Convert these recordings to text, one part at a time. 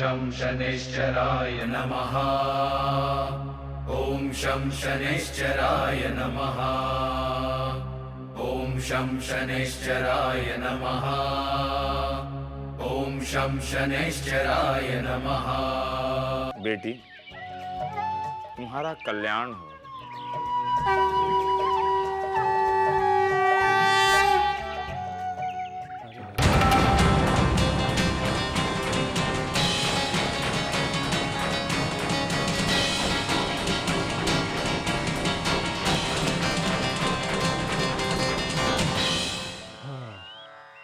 शं शनैश्चराय नमः। ॐ शं शनैश्चराय नमः। ॐ शं शनैश्चराय नमः। ॐ शं शनैश्चराय नमः। बेटी, तुम्हारा कल्याण हो।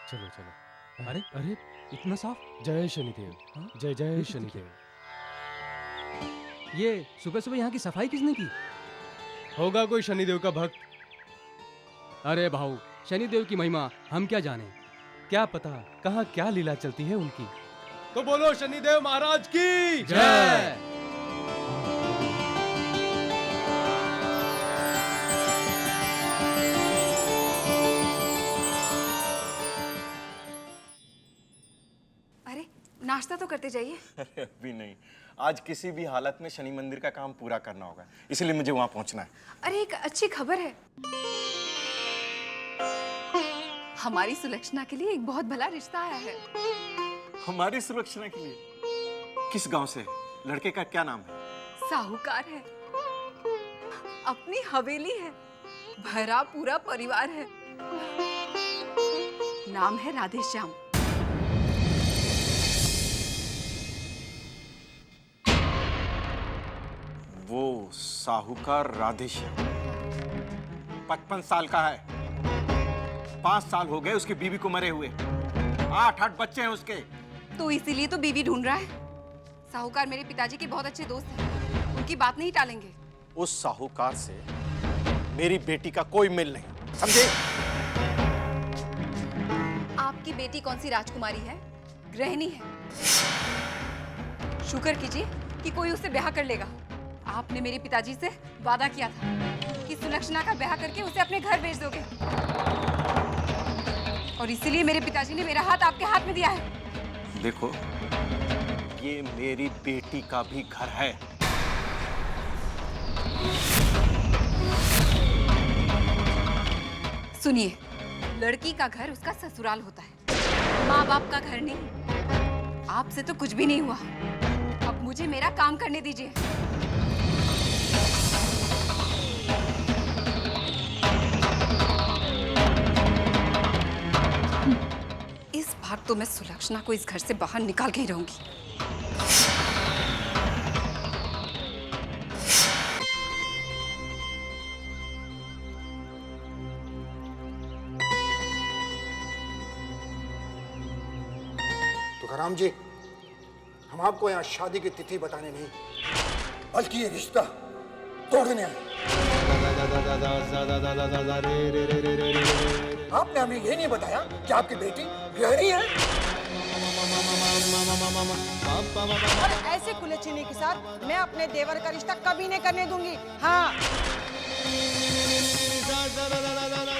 चलो चलो। अरे अरे इतना साफ। जय शनिदेव। हाँ? जय जय शनिदेव। ये सुबह सुबह यहाँ की सफाई किसने की? होगा कोई शनिदेव का भक्त। अरे भाऊ, शनिदेव की महिमा हम क्या जाने। क्या पता कहाँ क्या लीला चलती है उनकी। तो बोलो शनिदेव महाराज की जय। नाश्ता तो करते जाइए। अरे अभी नहीं, आज किसी भी हालत में शनि मंदिर का काम पूरा करना होगा, इसलिए मुझे वहां पहुंचना है। अरे एक अच्छी खबर है, हमारी सुलक्षणा के लिए एक बहुत भला रिश्ता आया है। हमारी सुलक्षणा के लिए? किस गांव से है? लड़के का क्या नाम है? साहूकार है, अपनी हवेली है, भरा पूरा परिवार है, नाम है राधेश्याम। वो साहूकार राधेश्याम 55 साल का है, 5 साल हो गए उसकी बीवी को मरे हुए, 8 बच्चे हैं उसके। तो इसीलिए तो बीवी ढूंढ रहा है। साहूकार मेरे पिताजी के बहुत अच्छे दोस्त हैं, उनकी बात नहीं टालेंगे। उस साहूकार से मेरी बेटी का कोई मेल नहीं, समझे? आपकी बेटी कौन सी राजकुमारी है? गृहिणी है। शुक्र कीजिए कि कोई उससे ब्याह कर लेगा। आपने मेरे पिताजी से वादा किया था कि सुलक्षणा का ब्याह करके उसे अपने घर भेज दोगे, और इसीलिए मेरे पिताजी ने मेरा हाथ आपके हाथ में दिया है। देखो, ये मेरी बेटी का भी घर है। सुनिए, लड़की का घर उसका ससुराल होता है, माँ बाप का घर नहीं। आपसे तो कुछ भी नहीं हुआ, अब मुझे मेरा काम करने दीजिए। इस बार तो मैं सुलक्षणा को इस घर से बाहर निकाल के ही रहूंगी। तुकाराम जी, हम आपको यहाँ शादी की तिथि बताने नहीं, बल्कि ये रिश्ता तोड़ने आए। आपने हमें ये नहीं बताया कि आपकी बेटी गृहिणी है। और ऐसे कुलच्छनी के साथ मैं अपने देवर का रिश्ता कभी नहीं करने दूंगी। हाँ,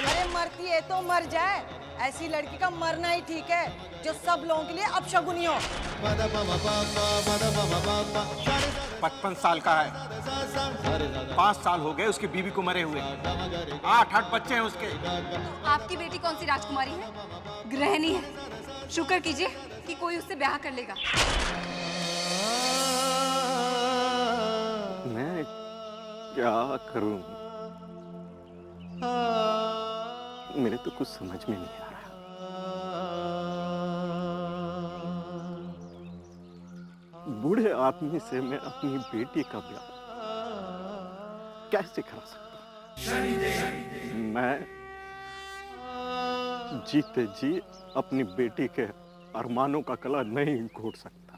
अरे मरती है तो मर जाए, ऐसी लड़की का मरना ही ठीक है जो सब लोगों के लिए अपशगुनी हो। 55 साल का है, 5 साल हो गए उसकी बीवी को मरे हुए, 8 बच्चे हैं उसके। आपकी बेटी कौन सी राजकुमारी है? गृहिणी है। शुक्र कीजिए कि कोई उससे ब्याह कर लेगा। मैं क्या करूं? मेरे तो कुछ समझ में नहीं आ रहा। बूढ़े आदमी से मैं अपनी बेटी का ब्याह कैसे करा सकता? मैं जीते जी अपनी बेटी के अरमानों का कला नहीं घोट सकता।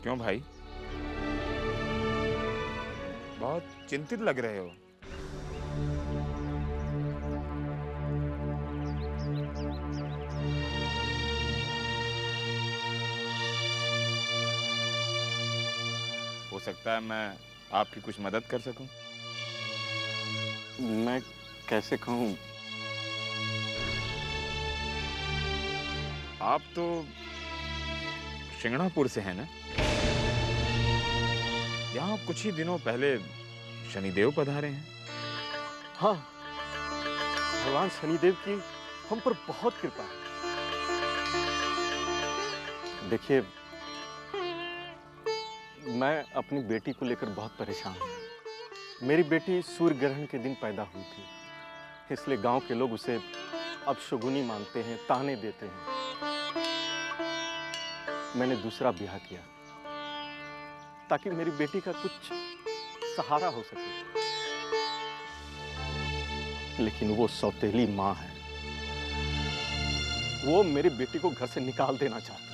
क्यों भाई, बहुत चिंतित लग रहे हो। हो सकता है मैं आपकी कुछ मदद कर सकूं। मैं कैसे कहूँ? आप तो शिंगणापुर से हैं ना? यहाँ कुछ ही दिनों पहले शनिदेव पधारे हैं। हाँ, भगवान शनिदेव की हम पर बहुत कृपा है। देखिए, मैं अपनी बेटी को लेकर बहुत परेशान हूँ। मेरी बेटी सूर्य ग्रहण के दिन पैदा हुई थी, इसलिए गांव के लोग उसे अपशगुनी मानते हैं, ताने देते हैं। मैंने दूसरा ब्याह किया ताकि मेरी बेटी का कुछ सहारा हो सके, लेकिन वो सौतेली माँ है। वो मेरी बेटी को घर से निकाल देना चाहती है।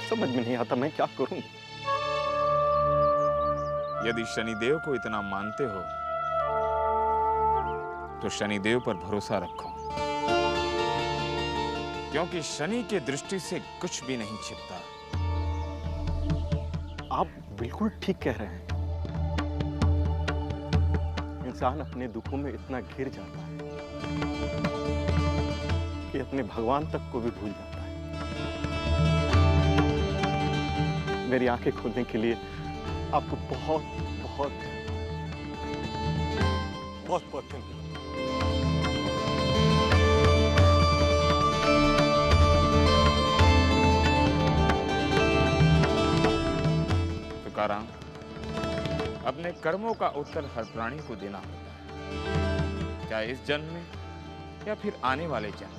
समझ में नहीं आता मैं क्या करूं। यदि शनिदेव को इतना मानते हो तो शनिदेव पर भरोसा रखो, क्योंकि शनि के दृष्टि से कुछ भी नहीं छिपता। आप बिल्कुल ठीक कह रहे हैं। इंसान अपने दुखों में इतना घिर जाता है कि अपने भगवान तक को भी भूल जाता है। मेरी आंखें खोलने के लिए आपको बहुत बहुत बहुत बहुत धन्यवाद। तुकाराम, अपने कर्मों का उत्तर हर प्राणी को देना होता है, चाहे इस जन्म में या फिर आने वाले जन्म।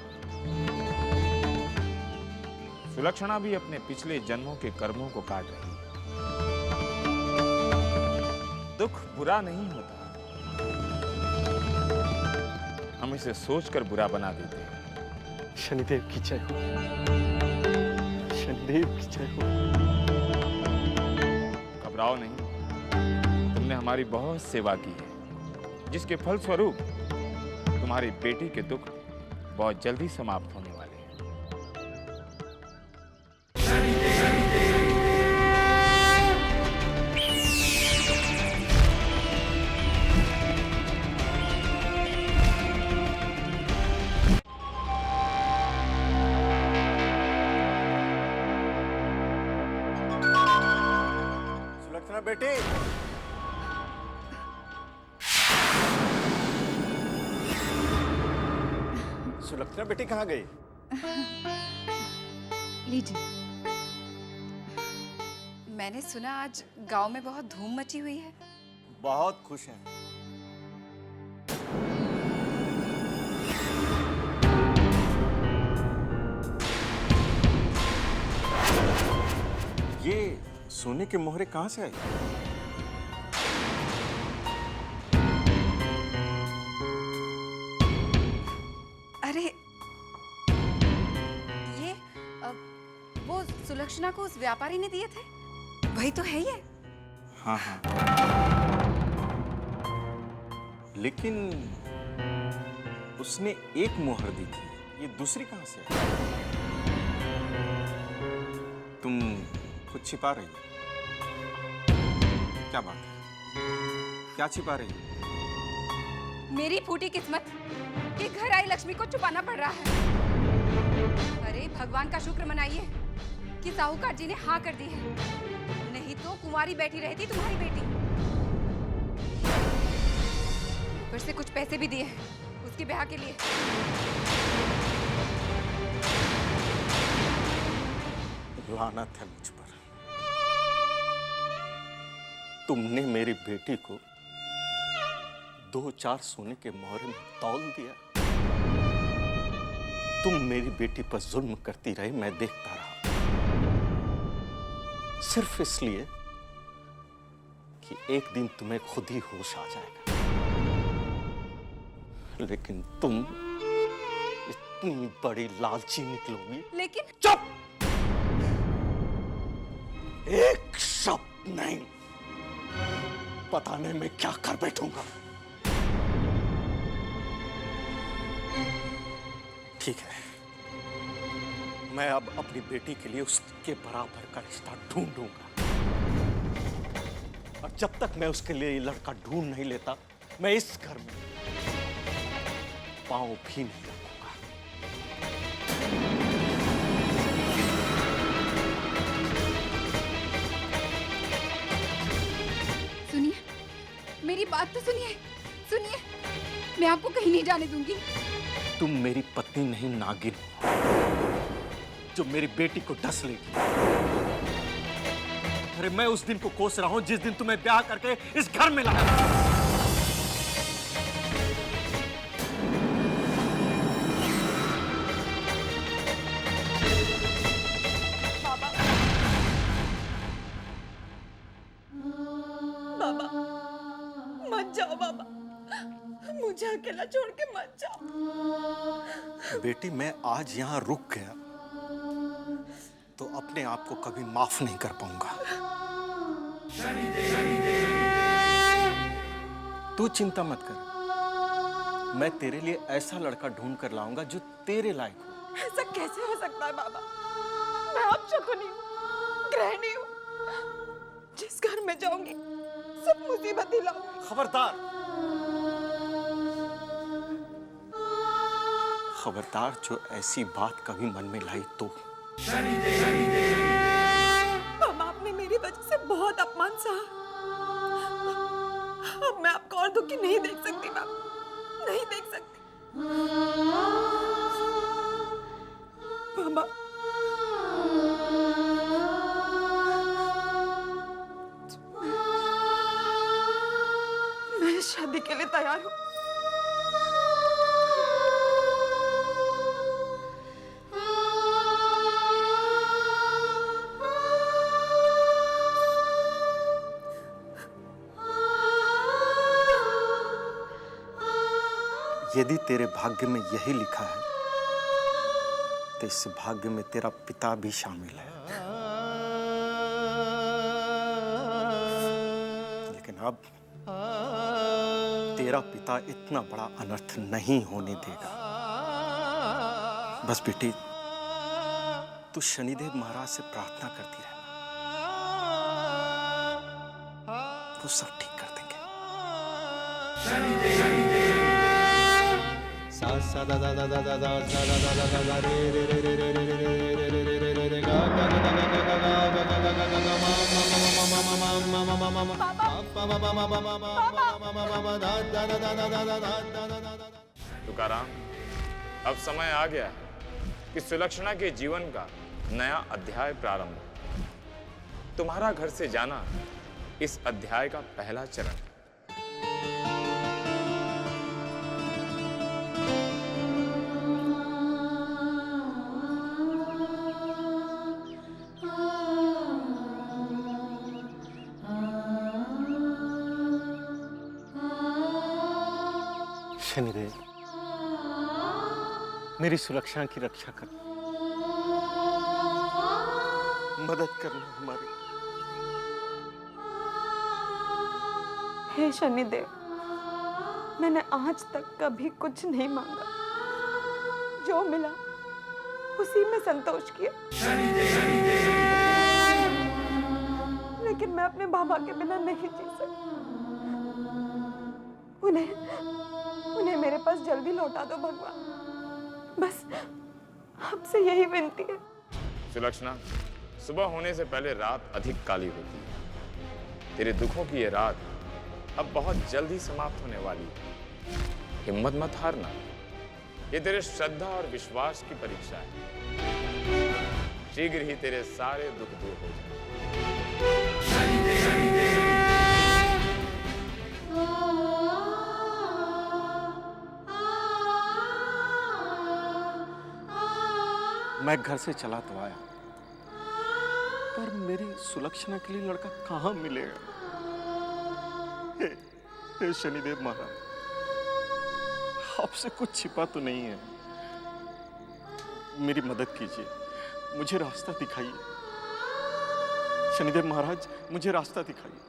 सुलक्षणा भी अपने पिछले जन्मों के कर्मों को काट रही है। दुख बुरा नहीं होता, हम इसे सोचकर बुरा बना देते हैं। शनिदेव की जय हो, शनिदेव की जय हो। घबराओ नहीं, तुमने हमारी बहुत सेवा की है, जिसके फलस्वरूप तुम्हारी बेटी के दुख बहुत जल्दी समाप्त होने वाले हैं। सुलक्षणा बेटी, सुलक्षणा बेटी कहाँ गई? लीजिए। मैंने सुना आज गांव में बहुत धूम मची हुई है। बहुत खुश हैं। ये सोने के मोहरे कहाँ से आए? अरे ये वो सुलक्षणा को उस व्यापारी ने दिए थे, वही तो है ये। हाँ हाँ, लेकिन उसने एक मोहर दी थी, ये दूसरी कहाँ से है? तुम कुछ छिपा रही हो? क्या बात है? क्या छिपा रही हो? मेरी फूटी किस्मत कि घर आई लक्ष्मी को छुपाना पड़ रहा है। अरे भगवान का शुक्र मनाइए कि साहूकार जी ने हाँ कर दी है, नहीं तो कुंवारी बैठी रहती तुम्हारी बेटी। ऊपर से कुछ पैसे भी दिए हैं उसके ब्याह के लिए। लानत है मुझ पर। तुमने मेरी बेटी को 2-4 सोने के मोहरे में तौल दिया। तुम मेरी बेटी पर जुल्म करती रही, मैं देखता रहा, सिर्फ इसलिए कि एक दिन तुम्हें खुद ही होश आ जाएगा। लेकिन तुम इतनी बड़ी लालची निकलोगी। लेकिन चुप! एक शब्द नहीं, बताने में क्या कर बैठूंगा। ठीक है, मैं अब अपनी बेटी के लिए उसके बराबर का रिश्ता ढूंढूंगा। और जब तक मैं उसके लिए ये लड़का ढूंढ नहीं लेता, मैं इस घर में पांव भी नहीं रखूंगा। सुनिए, मेरी बात तो सुनिए। सुनिए, मैं आपको कहीं नहीं जाने दूंगी। तुम मेरी पत्नी नहीं, नागिन हो, जो मेरी बेटी को डस लेगी। अरे मैं उस दिन को कोस रहा हूं जिस दिन तुम्हें ब्याह करके इस घर में लाया। बाबा मत जाओ बाबा, मुझे अकेला छोड़ के मत जाओ। बेटी, मैं आज यहां रुक गया तो अपने आप को कभी माफ नहीं कर पाऊंगा। तू चिंता मत कर, मैं तेरे लिए ऐसा लड़का ढूंढ कर लाऊंगा जो तेरे लायक हो। ऐसा कैसे हो सकता है बाबा? मैं आप शकुनी हूँ, गृहिणी हूँ। जिस घर में जाऊंगी सब मुसीबत ही लाऊंगी। खबरदार, खबरदार, जो ऐसी बात कभी मन में लाई तो। मामा, आपने मेरी वजह से बहुत अपमान सहा। अब मैं आपको और दुखी नहीं देख सकती बाबा, नहीं देख सकती। मामा, मैं शादी के लिए तैयार हूँ। यदि तेरे भाग्य में यही लिखा है तो इस भाग्य में तेरा पिता भी शामिल है। लेकिन अब तेरा पिता इतना बड़ा अनर्थ नहीं होने देगा। बस बेटी, तू शनिदेव महाराज से प्रार्थना करती रहना, वो सब ठीक कर देंगे। सा सा दा दा दा दा दा दा दा दा दा दा दा रे रे रे रे रे रे रे रे रे रे रे रे रे गा गा गा गा गा गा गा गा गा गा गा गा मा मा मा मा मा मा मा मा मा मा पा मा मा मा मा मा मा मा मा मा दा दा दा दा दा दा दा दा दा दा। तुकाराम, अब समय आ गया कि सुलक्षणा के जीवन का नया अध्याय प्रारंभ हो। तुम्हारा घर से जाना इस अध्याय का पहला चरण है। शनिदेव, मेरी सुरक्षा की रक्षा कर, मदद करना हमारी। हे शनिदेव, मैंने आज तक कभी कुछ नहीं मांगा, जो मिला उसी में संतोष किया। लेकिन मैं अपने बाबा के बिना नहीं जी सकती। उन्हें मेरे पास जल्दी लौटा दो भगवान, बस आपसे यही विनती है। सुलक्षणा, सुबह होने से पहले रात अधिक काली होती है। तेरे दुखों की ये रात अब बहुत जल्दी समाप्त होने वाली है। हिम्मत मत हारना, ये तेरे श्रद्धा और विश्वास की परीक्षा है। शीघ्र ही तेरे सारे दुख दूर हो जाएंगे। मैं घर से चला तो आया, पर मेरी सुलक्षणा के लिए लड़का कहाँ मिलेगा? हे शनिदेव महाराज, आपसे कुछ छिपा तो नहीं है। मेरी मदद कीजिए, मुझे रास्ता दिखाइए। शनिदेव महाराज, मुझे रास्ता दिखाइए।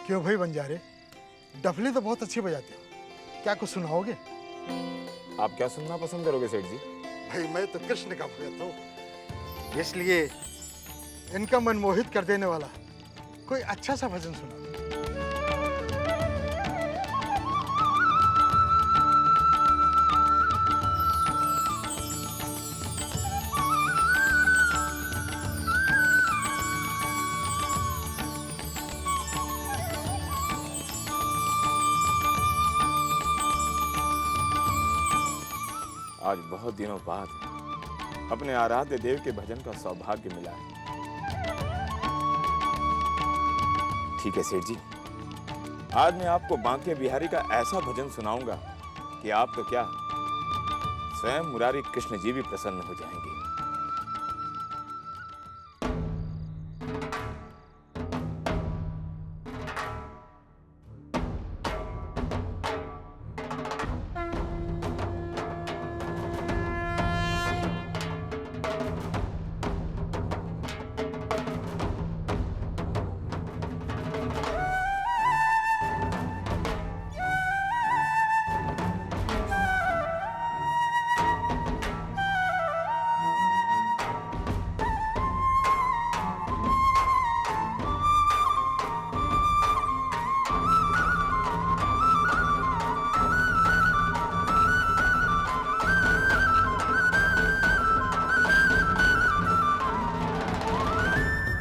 क्यों भाई बंजारे, डफली तो बहुत अच्छी बजाते हो, क्या कुछ सुनाओगे? आप क्या सुनना पसंद करोगे सेठ जी? भाई मैं तो कृष्ण का भगत हूँ, इसलिए इनका मन मोहित कर देने वाला कोई अच्छा सा भजन सुना। आज बहुत दिनों बाद अपने आराध्य देव के भजन का सौभाग्य मिला है। ठीक है सेठ जी, आज मैं आपको बांके बिहारी का ऐसा भजन सुनाऊंगा कि आप तो क्या, स्वयं मुरारी कृष्ण जी भी प्रसन्न हो जाएंगे।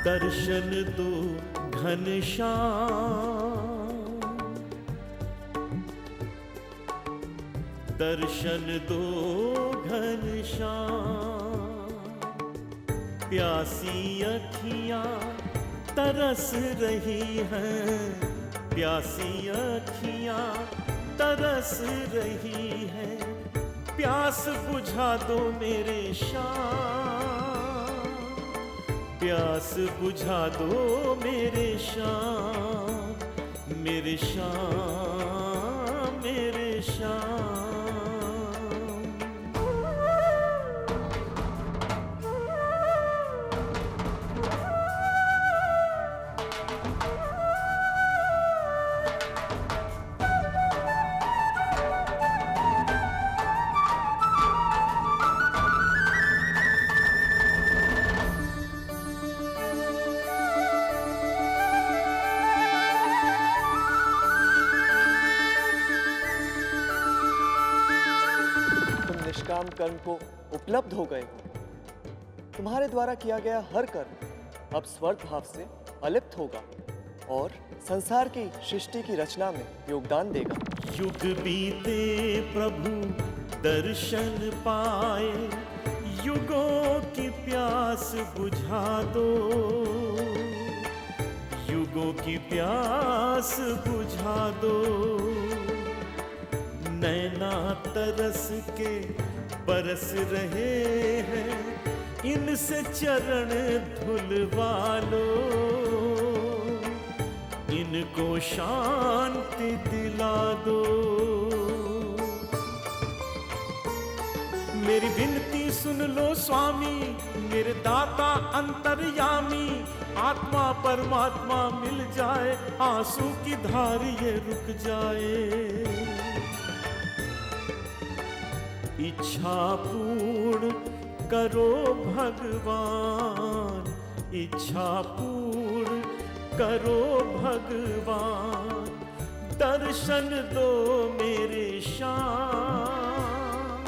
दर्शन दो घनश्याम, दर्शन दो घनश्याम, प्यासी अखियां तरस रही हैं, प्यासी अखियां तरस रही हैं, प्यास बुझा दो मेरे श्याम, प्यास बुझा दो मेरे श्याम, मेरे श्याम, मेरे श्याम। निष्काम कर्म को उपलब्ध हो गए हो। तुम्हारे द्वारा किया गया हर कर्म अब स्वर्ग भाव से अलिप्त होगा और संसार की सृष्टि की रचना में योगदान देगा। युग बीते प्रभु दर्शन पाए, युगों की प्यास बुझा दो, युगों की प्यास बुझा दो, नैना तरस के बरस रहे हैं, इनसे चरण धुलवा लो, इनको शांति दिला दो। मेरी विनती सुन लो स्वामी, मेरे दाता अंतर्यामी, आत्मा परमात्मा मिल जाए, आंसू की धार ये रुक जाए। इच्छा पूर्ण करो भगवान, इच्छा पूर्ण करो भगवान, दर्शन दो मेरे श्याम,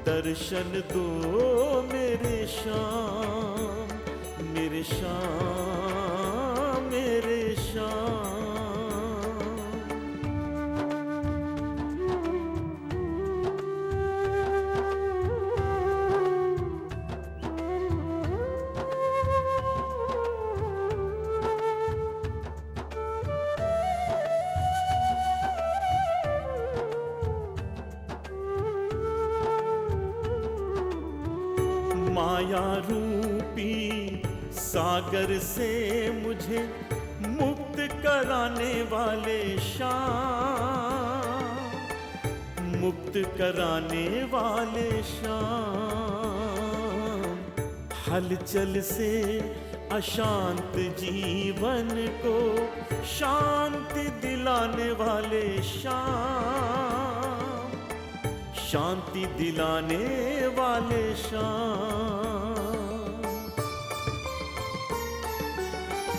दर्शन दो मेरे श्याम, मेरे श्याम, मेरे श्याम। माया रूपी सागर से मुझे मुक्त कराने वाले श्याम, मुक्त कराने वाले श्याम, हलचल से अशांत जीवन को शांति दिलाने वाले श्याम, शांति दिलाने वाले श्याम।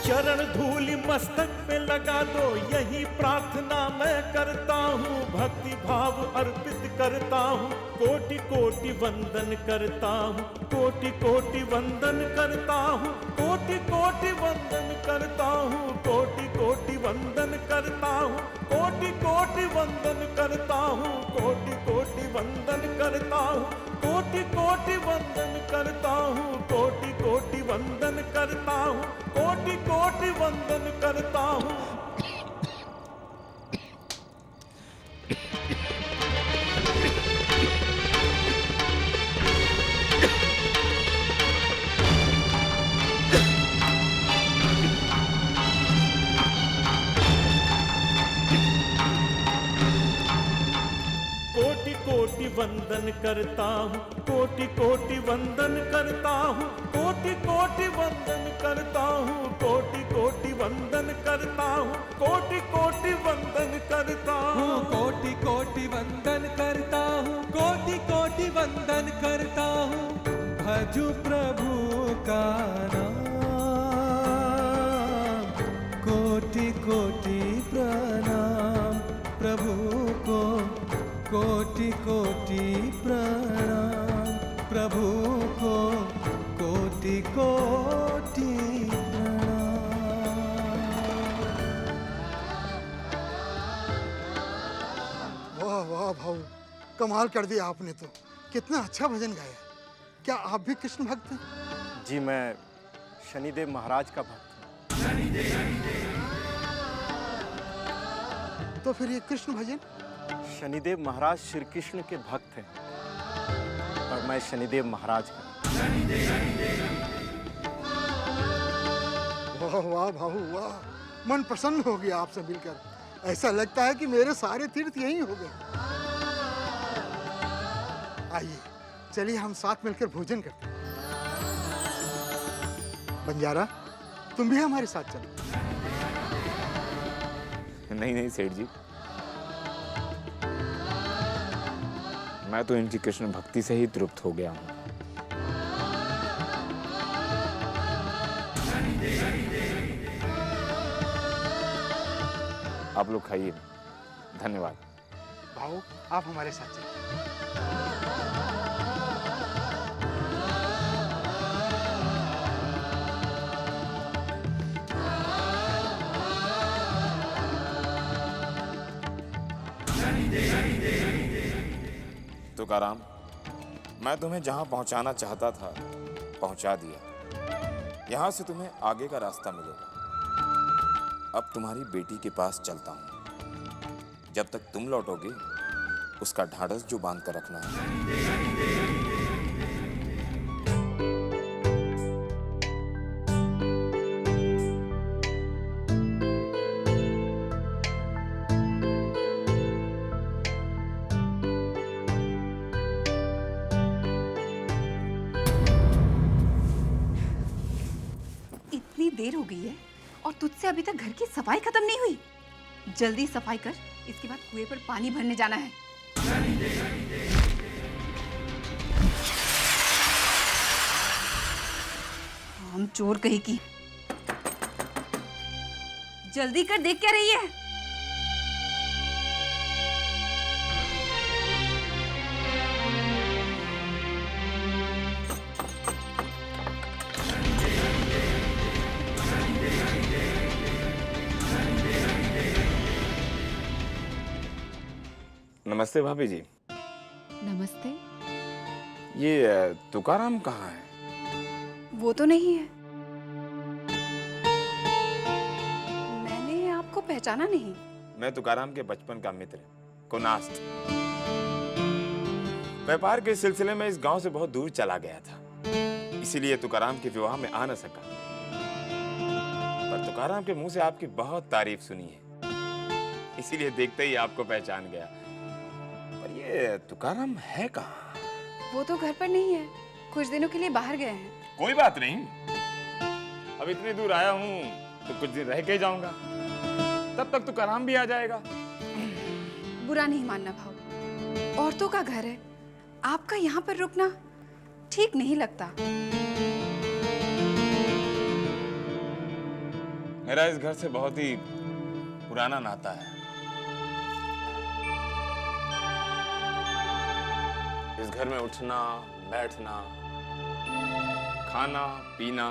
चरण धूलि मस्तक पे लगा दो, यही प्रार्थना मैं करता हूँ। भक्ति भाव अर्पित करता हूँ, कोटि कोटि वंदन करता हूँ, कोटि कोटि वंदन करता हूँ, कोटि कोटि वंदन करता हूँ, कोटि कोटि वंदन करता हूँ, कोटि कोटि वंदन करता हूँ, कोटि कोटि वंदन करता हूँ, कोटि कोटि वंदन करता हूँ, कोटि कोटि वंदन करता हूँ, कोटि कोटि वंदन करता हूँ। कोटि कोटि वंदन करता हूँ, कोटि कोटि वंदन करता हूँ, कोटि कोटि वंदन करता हूँ, कोटि कोटि वंदन करता हूँ, कोटि कोटि वंदन करता हूँ, कोटि कोटि वंदन करता हूँ, कोटि कोटि वंदन करता हूँ। भजू प्रभु का नाम, कोटि कोटि प्रणाम प्रभु को, कोटि कोटि प्रणाम प्रभु को, कोटि कोटि प्रणाम। वाह वाह भाऊ, कमाल कर दिया आपने तो। कितना अच्छा भजन गाया। क्या आप भी कृष्ण भक्त हैं? जी, मैं शनिदेव महाराज का भक्त हूँ। तो फिर ये कृष्ण भजन? शनिदेव महाराज श्री कृष्ण के भक्त हैं और मैं शनिदेव महाराज का। वाह वाह भाऊ वाह, मन प्रसन्न हो गया आपसे मिलकर। ऐसा लगता है कि मेरे सारे तीर्थ यहीं हो गए। आइए चलिए हम साथ मिलकर भोजन करते हैं। बंजारा, तुम भी हमारे साथ चलो। नहीं नहीं सेठ जी, मैं तो इनकी कृष्ण भक्ति से ही तृप्त हो गया हूँ। आप लोग खाइए। धन्यवाद। भाऊ, आप हमारे साथ चलिए। तुकाराम, मैं तुम्हें जहां पहुंचाना चाहता था पहुंचा दिया। यहां से तुम्हें आगे का रास्ता मिलेगा। अब तुम्हारी बेटी के पास चलता हूं। जब तक तुम लौटोगे उसका ढाढ़स जो बांध कर रखना है। इतनी देर हो गई है और तुझसे अभी तक घर की सफाई खत्म नहीं हुई। जल्दी सफाई कर, इसके बाद कुएं पर पानी भरने जाना है। हम चोर कहीं की। जल्दी कर, देख क्या रही है? नमस्ते भाभी जी। नमस्ते। ये तुकाराम कहाँ है? वो तो नहीं है। मैंने आपको पहचाना नहीं। मैं तुकाराम के बचपन का मित्र कुनास्ट। व्यापार के सिलसिले में इस गांव से बहुत दूर चला गया था। इसीलिए तुकाराम के विवाह में आ न सका। पर तुकाराम के मुंह से आपकी बहुत तारीफ सुनी है, इसीलिए देखते ही आपको पहचान गया। पर ये तुकाराम है कहाँ? वो तो घर पर नहीं है, कुछ दिनों के लिए बाहर गए हैं। कोई बात नहीं, अब इतनी दूर आया हूँ तो कुछ दिन रह के जाऊंगा, तब तक तुकाराम भी आ जाएगा। बुरा नहीं मानना भाऊ, औरतों का घर है, आपका यहाँ पर रुकना ठीक नहीं लगता। मेरा इस घर से बहुत ही पुराना नाता है। इस घर में उठना बैठना, खाना पीना,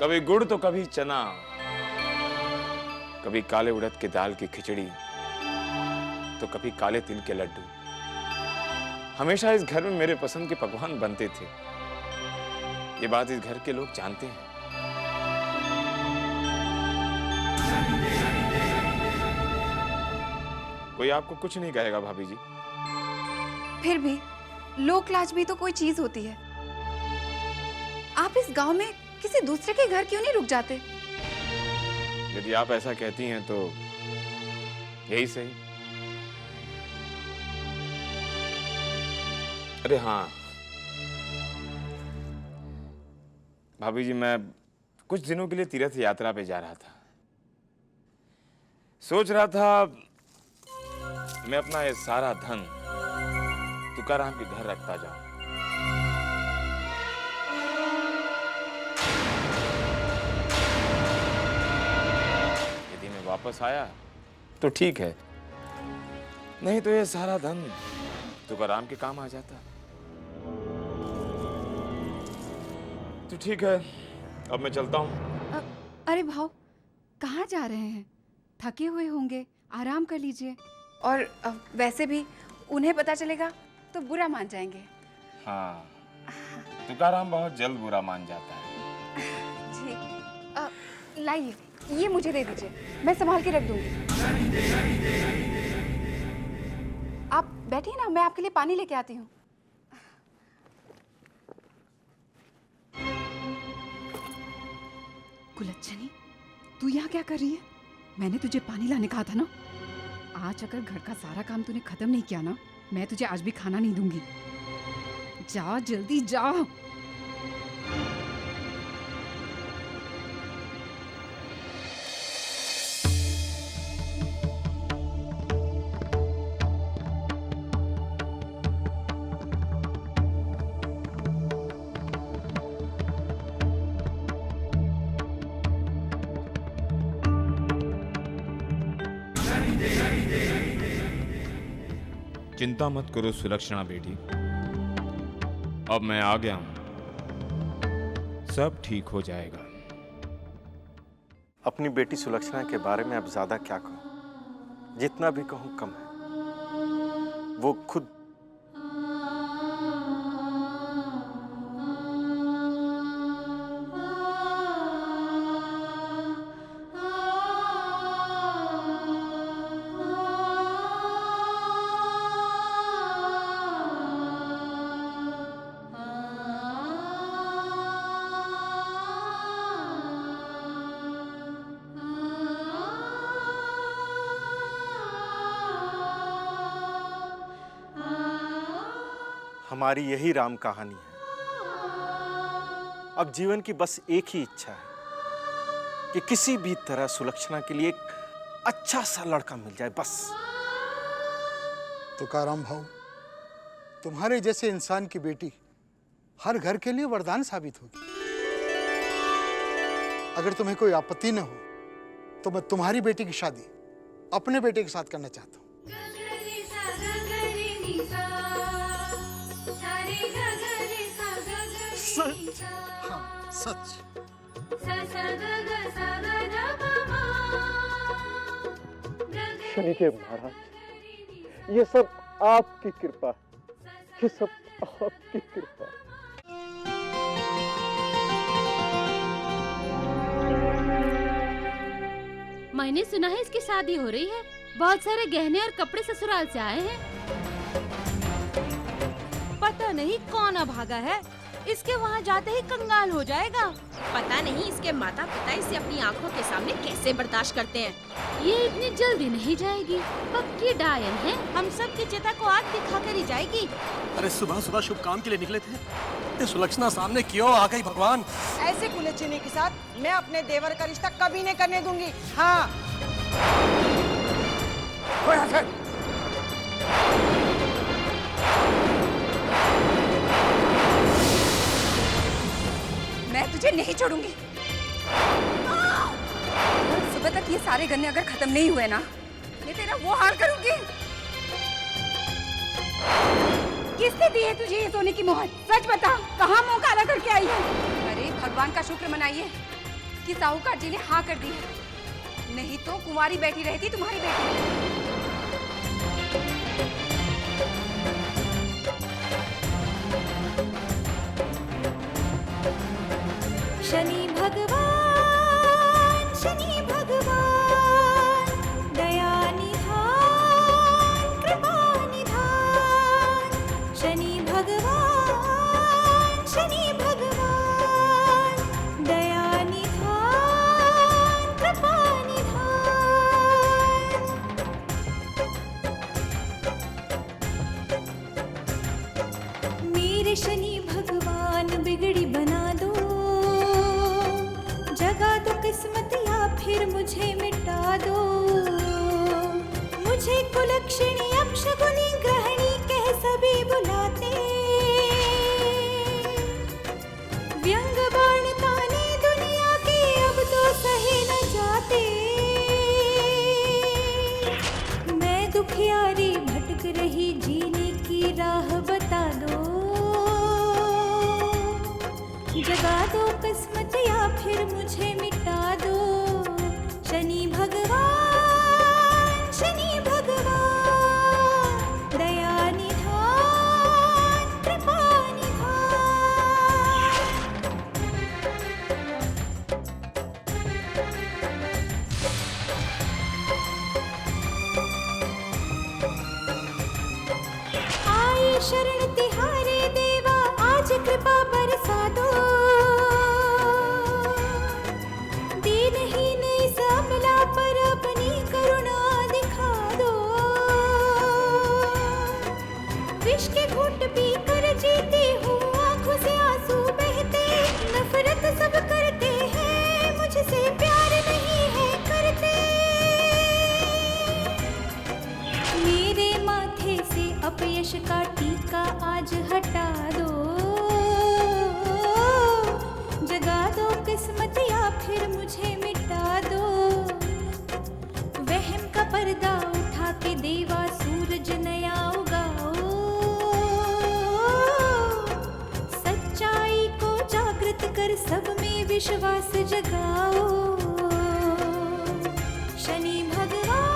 कभी गुड़ तो कभी चना, कभी काले उड़द के दाल की खिचड़ी तो कभी काले तिल के लड्डू। हमेशा इस घर में मेरे पसंद के पकवान बनते थे। ये बात इस घर के लोग जानते हैं। कोई आपको कुछ नहीं कहेगा भाभी जी। फिर भी लोक लाज भी तो कोई चीज होती है। आप इस गांव में किसी दूसरे के घर क्यों नहीं रुक जाते? यदि आप ऐसा कहती हैं तो यही सही। अरे हाँ भाभी जी, मैं कुछ दिनों के लिए तीर्थ यात्रा पे जा रहा था। सोच रहा था मैं अपना ये सारा धन तुकाराम के घर रखता जाऊं। यदि मैं वापस आया तो ठीक है, नहीं तो ये सारा धन तुकाराम के काम आ जाता। तो ठीक है, अब मैं चलता हूँ। अरे भाऊ, कहाँ जा रहे हैं? थके हुए होंगे, आराम कर लीजिए। और वैसे भी उन्हें पता चलेगा तो बुरा मान जाएंगे। हाँ, तुकाराम बहुत जल्द बुरा मान जाता है। जी, लाइए, ये मुझे दे दीजिए, मैं संभाल के रख दूंगी। आप बैठिए ना, मैं आपके लिए पानी लेके आती हूँ। कुलच्छनी, तू यहाँ क्या कर रही है? मैंने तुझे पानी लाने कहा था ना। आज अगर घर का सारा काम तूने खत्म नहीं किया ना, मैं तुझे आज भी खाना नहीं दूंगी। जा जल्दी जा। चिंता मत करो सुलक्षणा बेटी, अब मैं आ गया हूं, सब ठीक हो जाएगा। अपनी बेटी सुलक्षणा के बारे में अब ज्यादा क्या कहूं, जितना भी कहूं कम है। वो खुद हमारी यही राम कहानी है। अब जीवन की बस एक ही इच्छा है कि किसी भी तरह सुलक्षणा के लिए एक अच्छा सा लड़का मिल जाए, बस। तुकाराम भाऊ, तुम्हारे जैसे इंसान की बेटी हर घर के लिए वरदान साबित होगी। अगर तुम्हें कोई आपत्ति न हो तो मैं तुम्हारी बेटी की शादी अपने बेटे के साथ करना चाहता हूँ। सच? हाँ, सच। शनिदेव महाराज, ये सब आपकी कृपा, ये सब आपकी कृपा। मैंने सुना है इसकी शादी हो रही है, बहुत सारे गहने और कपड़े ससुराल से आए हैं। पता नहीं कौन अभागा है, इसके वहाँ जाते ही कंगाल हो जाएगा। पता नहीं इसके माता पिता इसे अपनी आंखों के सामने कैसे बर्दाश्त करते हैं। ये इतनी जल्दी नहीं जाएगी, पक्की डायन है। हम सब की चिता को आग दिखा कर ही जाएगी। अरे सुबह सुबह शुभ काम के लिए निकले थे, ये सुलक्षणा सामने क्यों आ गई भगवान? ऐसे कुलच्छनी के साथ मैं अपने देवर का रिश्ता कभी नहीं करने दूंगी। हाँ मैं तुझे नहीं छोड़ूंगी। सुबह तक ये सारे गन्ने अगर खत्म नहीं हुए ना, मैं तेरा वो हाल करूंगी। किसने दी है तुझे ये सोने की मोहर? सच बता, कहाँ मुंह काला करके आई है? अरे भगवान का शुक्र मनाइए कि साहूकार जी ने हाँ कर दी है, नहीं तो कुंवारी बैठी रहती तुम्हारी बेटी। शनि भगवान दया निधान कृपा निधान। शनि भगवान दया निधान कृपा निधान। मेरे शनि भगवान बिगड़ी बना दो, जगा दो किस्मत या फिर मुझे मिटा दो। मुझे कुलक्षणी अपशकुनी ग्रहणी कह सभी बुलाते, व्यंग बाण ताने दुनिया के अब तो सहे न जाते। मैं दुखियारी भटक रही, जीने की राह बता दो, जगा दो किस्मत या फिर मुझे मिटा दो। शनि भगवान दया निधान कृपा निधान। आए शरण तिहारे देवा, आज कृपा बरसा दो। दीनहीन इस अबला पर अपनी करुणा दिखा दो। विष के घूंट पी कर जीती हूँ, आंखों से आंसू बहते। नफरत सब करते हैं, मुझसे प्यार नहीं है करते। मेरे माथे से अपयश का टीका आज हटा दो, जगा दो किस्मत या फिर मुझे मिटा दो। वहम का पर्दा उठा के देवा, सूरज नया उगाओ। सच्चाई को जागृत कर सब में विश्वास जगाओ। शनि भगवान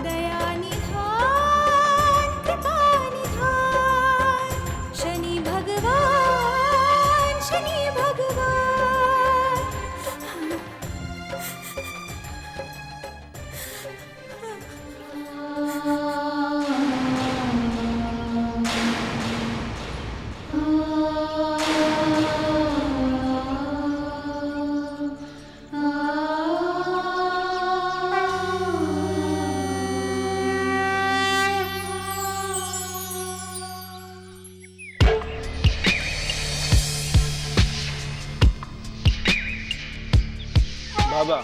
दया निधान कृपा निधान। शनि भगवान बाबा,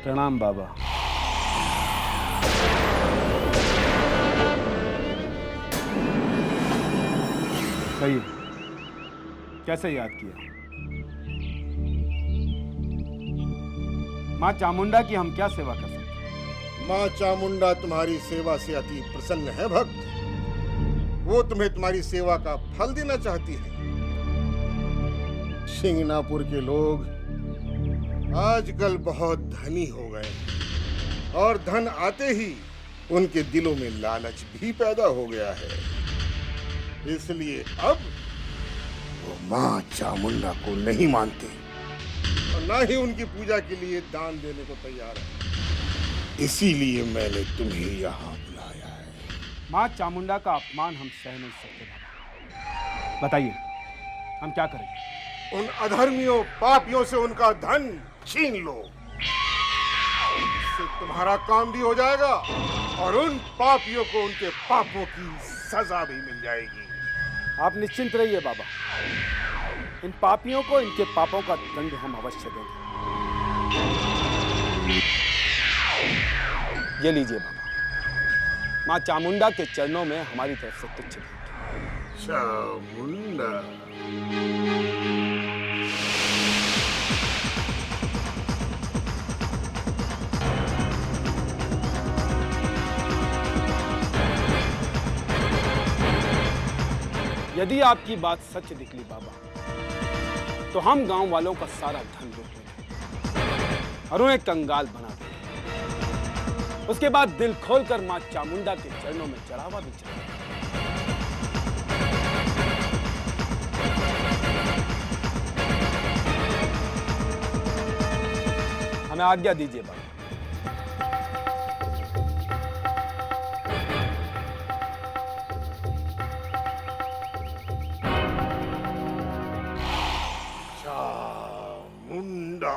प्रणाम बाबा। कहिए, कैसे याद किया? माँ चामुंडा की हम क्या सेवा कर सकते हैं? माँ चामुंडा तुम्हारी सेवा से अति प्रसन्न है भक्त। वो तुम्हें तुम्हारी सेवा का फल देना चाहती है। शिंगनापुर के लोग आजकल बहुत धनी हो गए और धन आते ही उनके दिलों में लालच भी पैदा हो गया है। इसलिए अब वो मां चामुंडा को नहीं मानते और ना ही उनकी पूजा के लिए दान देने को तैयार है। इसीलिए मैंने तुम्हें यहाँ बुलाया है। मां चामुंडा का अपमान हम सह नहीं सकते बाबा। बताइए हम क्या करें? उन अधर्मियों पापियों से उनका धन छीन लो। इससे तुम्हारा काम भी हो जाएगा और उन पापियों को उनके पापों की सजा भी मिल जाएगी। आप निश्चिंत रहिए बाबा, इन पापियों को इनके पापों का दंड हम अवश्य देंगे। ये लीजिए बाबा, मां चामुंडा के चरणों में हमारी तरफ से तुच्छ भेंट। चामुंडा यदि आपकी बात सच निकली बाबा, तो हम गांव वालों का सारा धन लूट लेंगे और उन्हें कंगाल बना देंगे। उसके बाद दिल खोलकर मां चामुंडा के चरणों में चढ़ावा भी चढ़ाएंगे। हमें आज्ञा दीजिए बाबा। चामुंडा